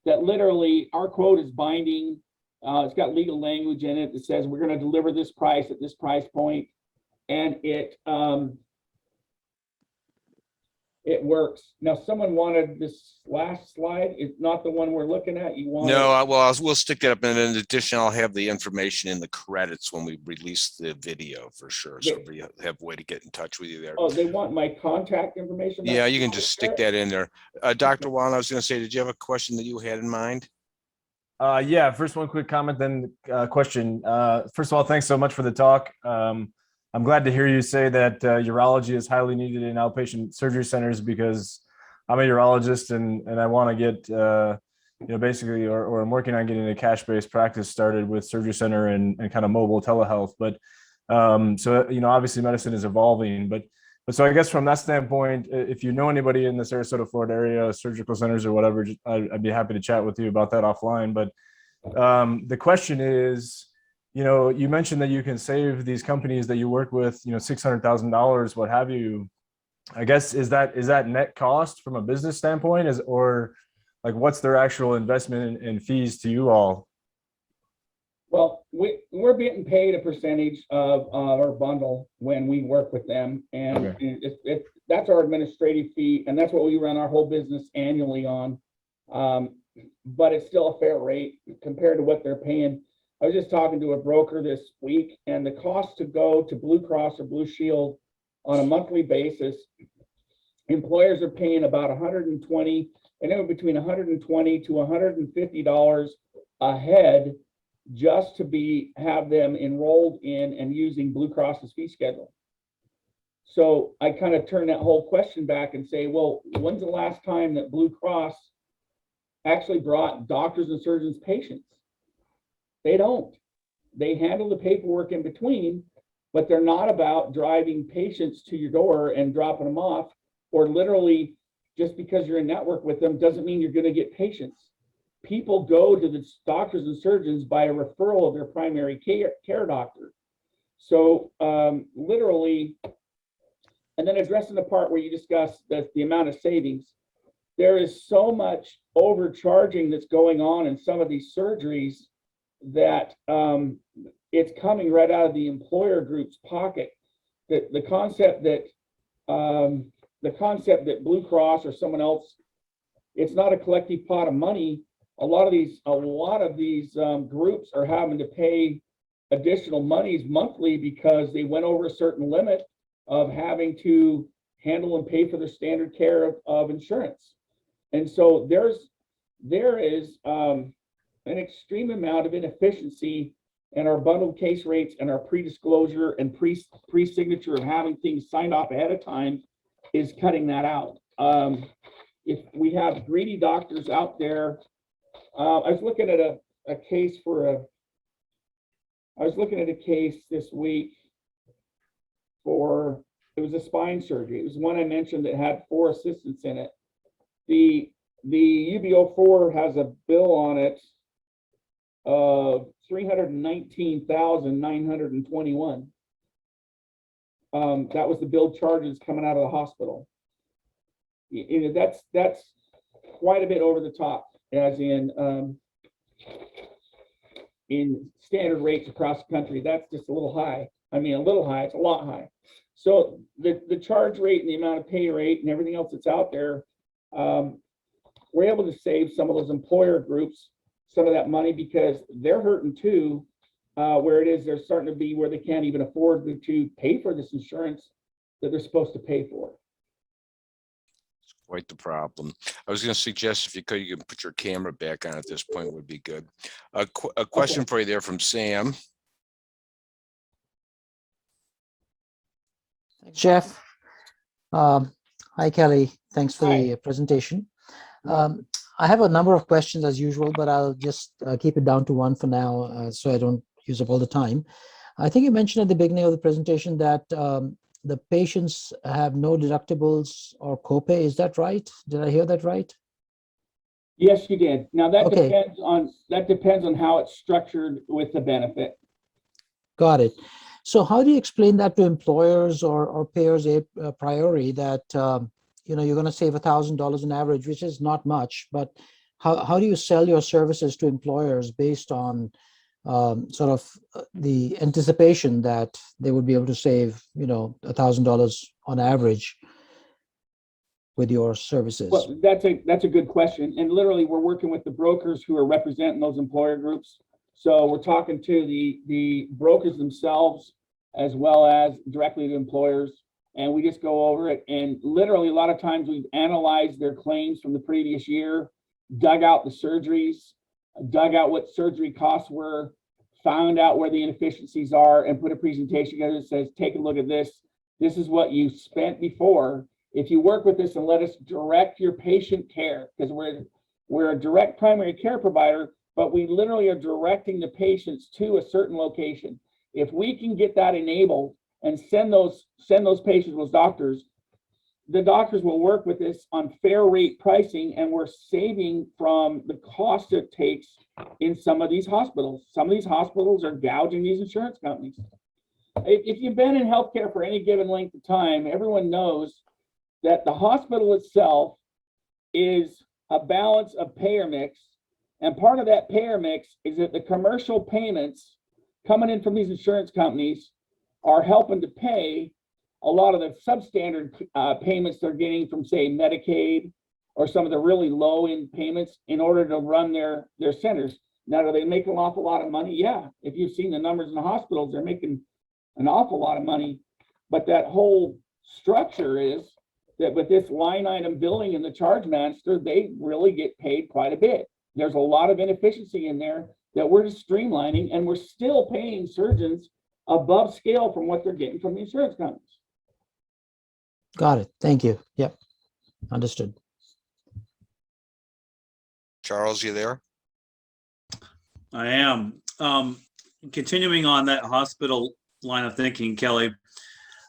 that literally our quote is binding. It's got legal language in it that says we're going to deliver this price at this price point. And it works. Now, someone wanted this last slide. It's not the one we're looking at. You want? No, we'll stick that up. And in addition, I'll have the information in the credits when we release the video for sure. So we have a way to get in touch with you there. Oh, they want my contact information? Yeah, you can just stick that in there. Dr. Wallen, I was going to say, did you have a question that you had in mind? Yeah, first one quick comment, then question. First of all, thanks so much for the talk. I'm glad to hear you say that urology is highly needed in outpatient surgery centers, because I'm a urologist and I want to get, basically, or I'm working on getting a cash-based practice started with surgery center and kind of mobile telehealth. But so, obviously medicine is evolving, but so I guess from that standpoint, if you know anybody in the Sarasota, Florida area, surgical centers or whatever, I'd be happy to chat with you about that offline. But the question is, you mentioned that you can save these companies that you work with, $600,000, what have you. I guess, is that net cost from a business standpoint, or like what's their actual investment in fees to you all? Well, we're getting paid a percentage of our bundle when we work with them, and okay. That's our administrative fee, and that's what we run our whole business annually on. But it's still a fair rate compared to what they're paying. I was just talking to a broker this week, and the cost to go to Blue Cross or Blue Shield on a monthly basis, employers are paying about $120, anywhere between $120 to $150 a head just to have them enrolled in and using Blue Cross's fee schedule. So I kind of turn that whole question back and say, well, when's the last time that Blue Cross actually brought doctors and surgeons patients? They don't. They handle the paperwork in between, but they're not about driving patients to your door and dropping them off, or literally just because you're in network with them doesn't mean you're going to get patients. People go to the doctors and surgeons by a referral of their primary care doctor. So literally, and then addressing the part where you discuss the amount of savings, there is so much overcharging that's going on in some of these surgeries that it's coming right out of the employer group's pocket. The concept that Blue Cross or someone else, it's not a collective pot of money. A lot of these groups are having to pay additional monies monthly because they went over a certain limit of having to handle and pay for their standard care of insurance. And so there is an extreme amount of inefficiency in our bundled case rates and our pre-disclosure and pre-signature of having things signed off ahead of time is cutting that out. If we have greedy doctors out there, I was looking at a case this week for It was a spine surgery. It was one I mentioned that had 4 assistants in it. The UB04 has a bill on it of $319,921. That was the billed charges coming out of the hospital. You know, that's quite a bit over the top, as in standard rates across the country. That's just a little high. I mean, a little high, it's a lot high. So the charge rate and the amount of pay rate and everything else that's out there, we're able to save some of those employer groups some of that money, because they're hurting too, where it is they're starting to be where they can't even afford to pay for this insurance that they're supposed to pay for. It's quite the problem. I was going to suggest if you could, you can put your camera back on at this point would be good. A question for you there from Sam. Jeff, hi Kelly, thanks for the presentation. I have a number of questions as usual, but I'll just keep it down to one for now, so I don't use up all the time. I think you mentioned at the beginning of the presentation that the patients have no deductibles or copay. Is that right? Did I hear that right? Yes, you did. Now that depends on how it's structured with the benefit. Got it. So how do you explain that to employers or payers a priori that you know, you're going to save $1,000 on average, which is not much, but how do you sell your services to employers based on sort of the anticipation that they would be able to save, you know, $1,000 on average with your services? Well, that's a good question. And literally we're working with the brokers who are representing those employer groups. So we're talking to the brokers themselves, as well as directly to employers. And we just go over it. And literally a lot of times we've analyzed their claims from the previous year, dug out the surgeries, dug out what surgery costs were, found out where the inefficiencies are, and put a presentation together that says, take a look at this. This is what you spent before. If you work with this and let us direct your patient care, because we're a direct primary care provider, but we literally are directing the patients to a certain location. If we can get that enabled and send those patients with doctors, the doctors will work with us on fair rate pricing, and we're saving from the cost it takes in some of these hospitals. Some of these hospitals are gouging these insurance companies. If you've been in healthcare for any given length of time, everyone knows that the hospital itself is a balance of payer mix. And part of that payer mix is that the commercial payments coming in from these insurance companies are helping to pay a lot of the substandard payments they're getting from, say, Medicaid or some of the really low-end payments in order to run their centers. Now, do they make an awful lot of money? Yeah. If you've seen the numbers in the hospitals, they're making an awful lot of money. But that whole structure is that with this line item billing and the charge master, they really get paid quite a bit. There's a lot of inefficiency in there that we're just streamlining, and we're still paying surgeons above scale from what they're getting from the insurance companies. Got it. Thank you. Yep. Understood. Charles, you there? I am. Continuing on that hospital line of thinking, Kelly,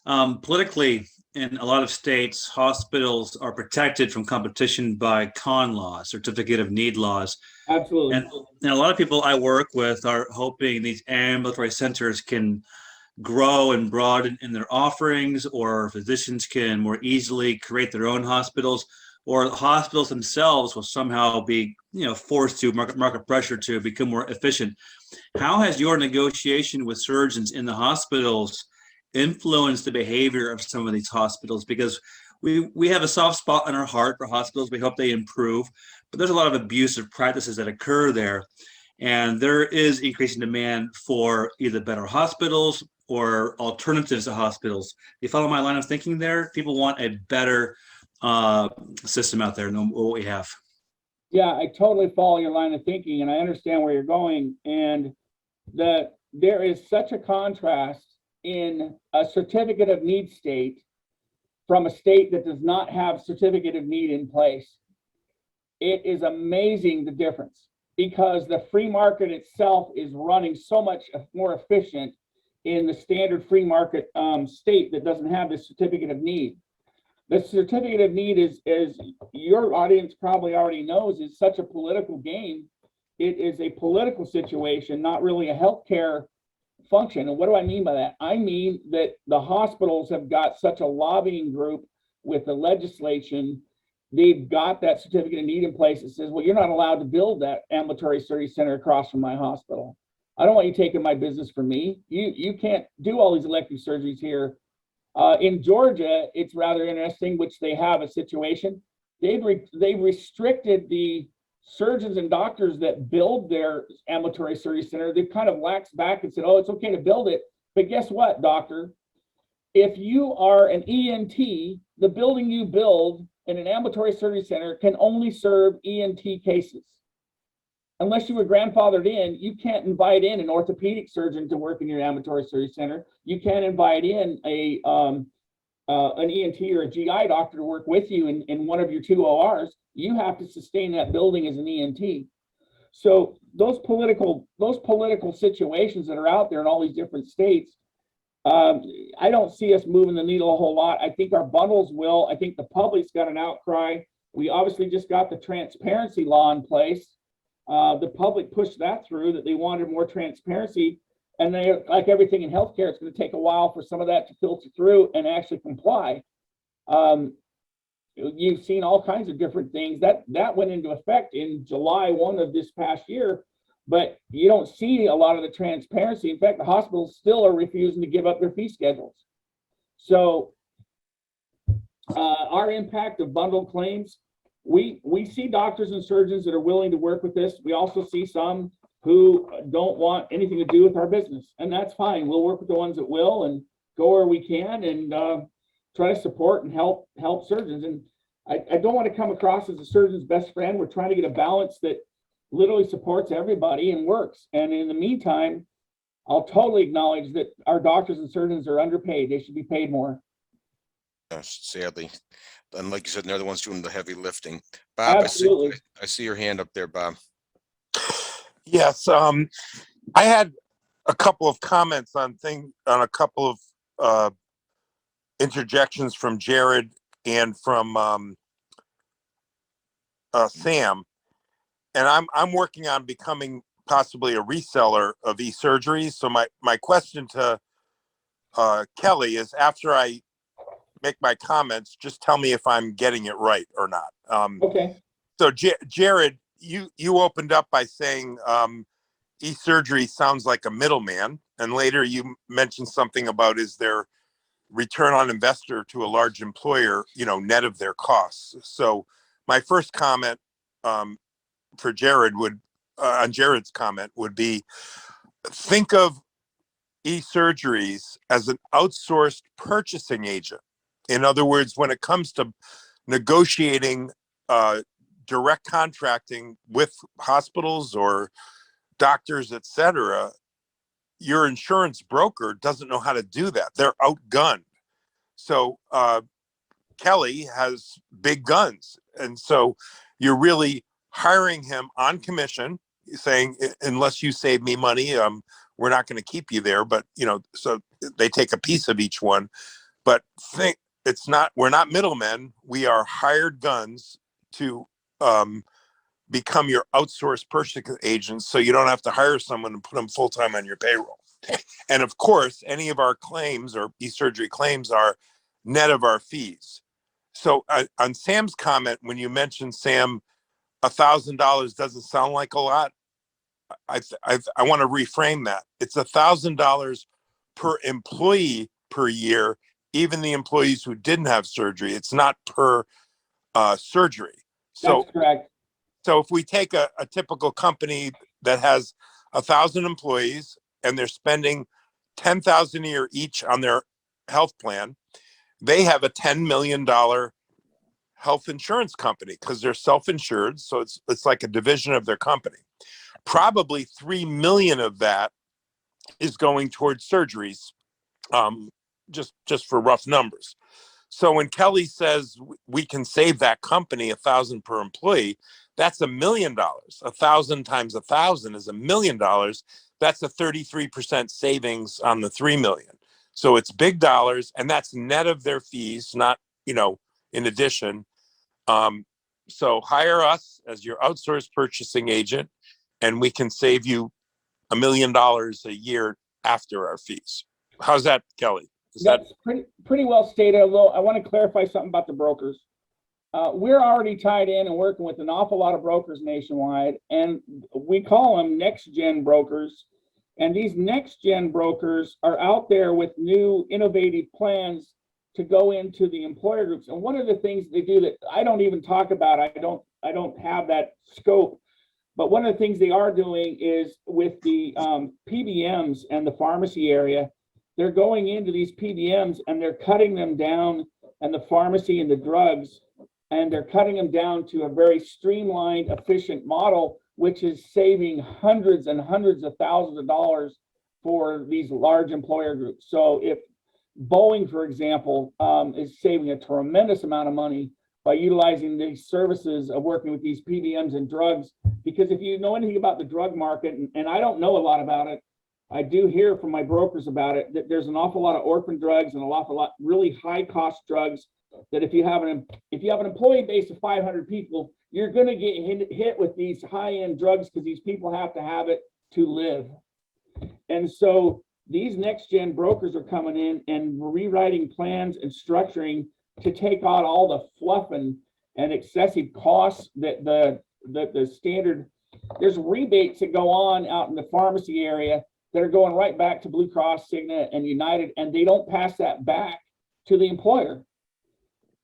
politically, in a lot of states, hospitals are protected from competition by CON laws, certificate of need laws. Absolutely. And a lot of people I work with are hoping these ambulatory centers can grow and broaden in their offerings, or physicians can more easily create their own hospitals, or hospitals themselves will somehow be, forced to market pressure to become more efficient. How has your negotiation with surgeons in the hospitals influence the behavior of some of these hospitals? Because we have a soft spot in our heart for hospitals. We hope they improve, but there's a lot of abusive practices that occur there. And there is increasing demand for either better hospitals or alternatives to hospitals. You follow my line of thinking there? People want a better system out there than what we have. Yeah, I totally follow your line of thinking, and I understand where you're going. And there is such a contrast in a certificate of need state from a state that does not have certificate of need in place. It is amazing the difference, because the free market itself is running so much more efficient in the standard free market state that doesn't have this certificate of need. The certificate of need is, as your audience probably already knows, is such a political game. It is a political situation, not really a healthcare function. And what do I mean by that? I mean that the hospitals have got such a lobbying group with the legislation. They've got that certificate of need in place that says, well, you're not allowed to build that ambulatory surgery center across from my hospital. I don't want you taking my business from me. You can't do all these elective surgeries here. In Georgia, it's rather interesting, which they have a situation. They've restricted the surgeons and doctors that build their ambulatory surgery center. They've kind of laxed back and said, oh, it's okay to build it. But guess what, doctor? If you are an ENT, the building you build in an ambulatory surgery center can only serve ENT cases. Unless you were grandfathered in, you can't invite in an orthopedic surgeon to work in your ambulatory surgery center. You can't invite in an ENT or a GI doctor to work with you in one of your 2 ORs. You have to sustain that building as an ENT. So those political situations that are out there in all these different states, I don't see us moving the needle a whole lot. I think our bundles will. I think the public's got an outcry. We obviously just got the transparency law in place. The public pushed that through, that they wanted more transparency. And they, like everything in healthcare, it's going to take a while for some of that to filter through and actually comply. You've seen all kinds of different things that went into effect in July 1 of this past year, but you don't see a lot of the transparency. In fact, the hospitals still are refusing to give up their fee schedules. So our impact of bundled claims, we see doctors and surgeons that are willing to work with this. We also see some who don't want anything to do with our business, and that's fine. We'll work with the ones that will and go where we can and try to support and help surgeons. And I don't want to come across as a surgeon's best friend. We're trying to get a balance that literally supports everybody and works. And in the meantime, I'll totally acknowledge that our doctors and surgeons are underpaid. They should be paid more. Yes, sadly. And like you said, they're the ones doing the heavy lifting. Bob, Absolutely. I see your hand up there, Bob. Yes, I had a couple of comments on a couple of interjections from Jared and from Sam, and I'm working on becoming possibly a reseller of e-surgeries. So my question to Kelly is, after I make my comments, just tell me if I'm getting it right or not. Okay. So Jared, you opened up by saying e-surgery sounds like a middleman, and later you mentioned something about, is there return on investor to a large employer, net of their costs. So my first comment for Jared on Jared's comment would be, think of e-surgeries as an outsourced purchasing agent. In other words, when it comes to negotiating direct contracting with hospitals or doctors, etc., your insurance broker doesn't know how to do that. They're outgunned. So Kelly has big guns, and so you're really hiring him on commission, saying, unless you save me money, we're not going to keep you there. But so they take a piece of each one. But we're not middlemen. We are hired guns to become your outsourced purchasing agents, so you don't have to hire someone and put them full-time on your payroll. And of course, any of our claims or e-surgery claims are net of our fees. So on Sam's comment, when you mentioned, Sam, $1,000 doesn't sound like a lot. I want to reframe that. It's $1,000 per employee per year, even the employees who didn't have surgery. It's not per surgery. So that's correct. So if we take a typical company that has 1,000 employees and they're spending $10,000 a year each on their health plan, they have a $10 million health insurance company because they're self-insured. So it's like a division of their company. Probably 3 million of that is going towards surgeries, just for rough numbers. So when Kelly says we can save that company $1,000 per employee, that's $1 million. 1,000 times 1,000 is $1 million. that's a 33% savings on the 3 million. So it's big dollars, and that's net of their fees, not, in addition. So hire us as your outsourced purchasing agent, and we can save you $1 million a year after our fees. How's that, Kelly? That's pretty well stated, although I want to clarify something about the brokers. We're already tied in and working with an awful lot of brokers nationwide, and we call them next-gen brokers. And these next-gen brokers are out there with new innovative plans to go into the employer groups. And one of the things they do that I don't even talk about, I don't have that scope, but one of the things they are doing is with the PBMs and the pharmacy area, they're going into these PBMs and they're cutting them down, and the pharmacy and the drugs, and they're cutting them down to a very streamlined, efficient model, which is saving hundreds and hundreds of thousands of dollars for these large employer groups. So if Boeing, for example, is saving a tremendous amount of money by utilizing these services of working with these PBMs and drugs, because if you know anything about the drug market, and I don't know a lot about it, I do hear from my brokers about it, that there's an awful lot of orphan drugs and an awful lot really high cost drugs that if you have an employee base of 500 people, you're going to get hit with these high-end drugs because these people have to have it to live. And so these next-gen brokers are coming in and rewriting plans and structuring to take out all the fluff and excessive costs that the standard, there's rebates that go on out in the pharmacy area that are going right back to Blue Cross, Cigna, and United, and they don't pass that back to the employer.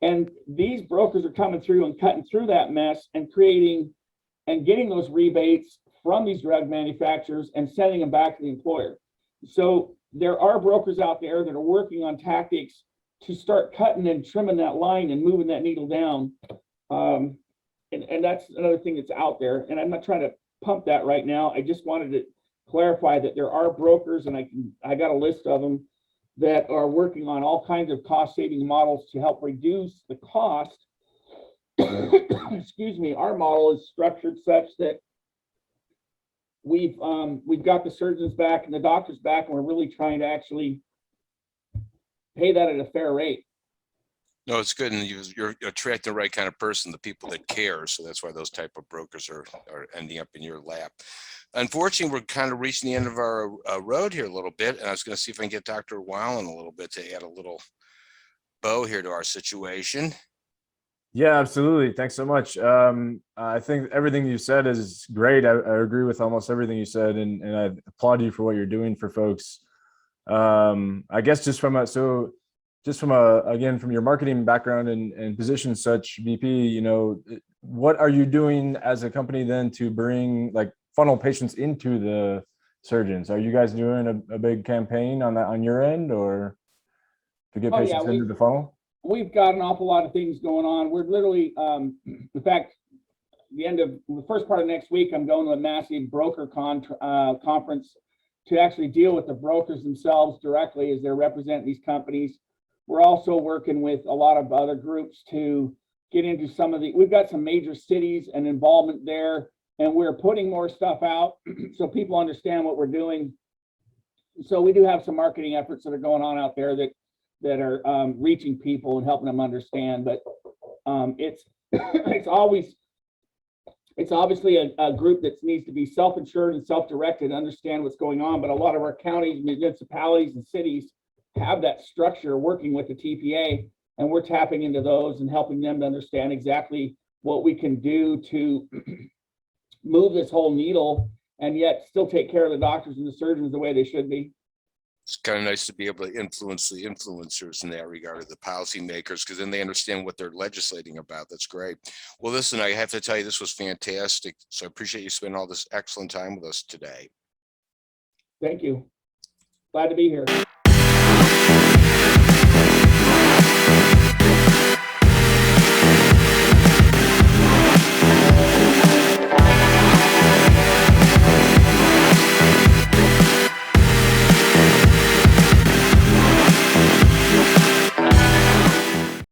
And these brokers are coming through and cutting through that mess and creating and getting those rebates from these drug manufacturers and sending them back to the employer. So there are brokers out there that are working on tactics to start cutting and trimming that line and moving that needle down. And that's another thing that's out there. And I'm not trying to pump that right now. I just wanted to clarify that there are brokers, and I got a list of them, that are working on all kinds of cost saving models to help reduce the cost. Excuse me. Our model is structured such that we've got the surgeons back and the doctors back, and we're really trying to actually pay that at a fair rate. No, it's good, and you're attracting the right kind of person, the people that care. So that's why those type of brokers are ending up in your lap. Unfortunately, we're kind of reaching the end of our road here a little bit, and I was going to see if I can get Dr. Wallen a little bit to add a little bow here to our situation. Yeah, absolutely. Thanks so much. I think everything you said is great. I agree with almost everything you said, and I applaud you for what you're doing for folks. I guess again, from your marketing background and position such, VP, what are you doing as a company then to bring, like, funnel patients into the surgeons? Are you guys doing a big campaign on that on your end, or to get patients into the funnel? We've got an awful lot of things going on. We're literally, in fact, the first part of next week, I'm going to a massive broker conference to actually deal with the brokers themselves directly as they're representing these companies. We're also working with a lot of other groups to get into we've got some major cities and involvement there, and we're putting more stuff out so people understand what we're doing. So we do have some marketing efforts that are going on out there that are reaching people and helping them understand. But it's obviously a group that needs to be self-insured and self-directed, understand what's going on. But a lot of our counties, municipalities, and cities have that structure working with the TPA, and we're tapping into those and helping them to understand exactly what we can do to move this whole needle and yet still take care of the doctors and the surgeons the way they should be. It's kind of nice to be able to influence the influencers in that regard, the policymakers, because then they understand what they're legislating about. That's great. Well, listen, I have to tell you, this was fantastic. So I appreciate you spending all this excellent time with us today. Thank you. Glad to be here.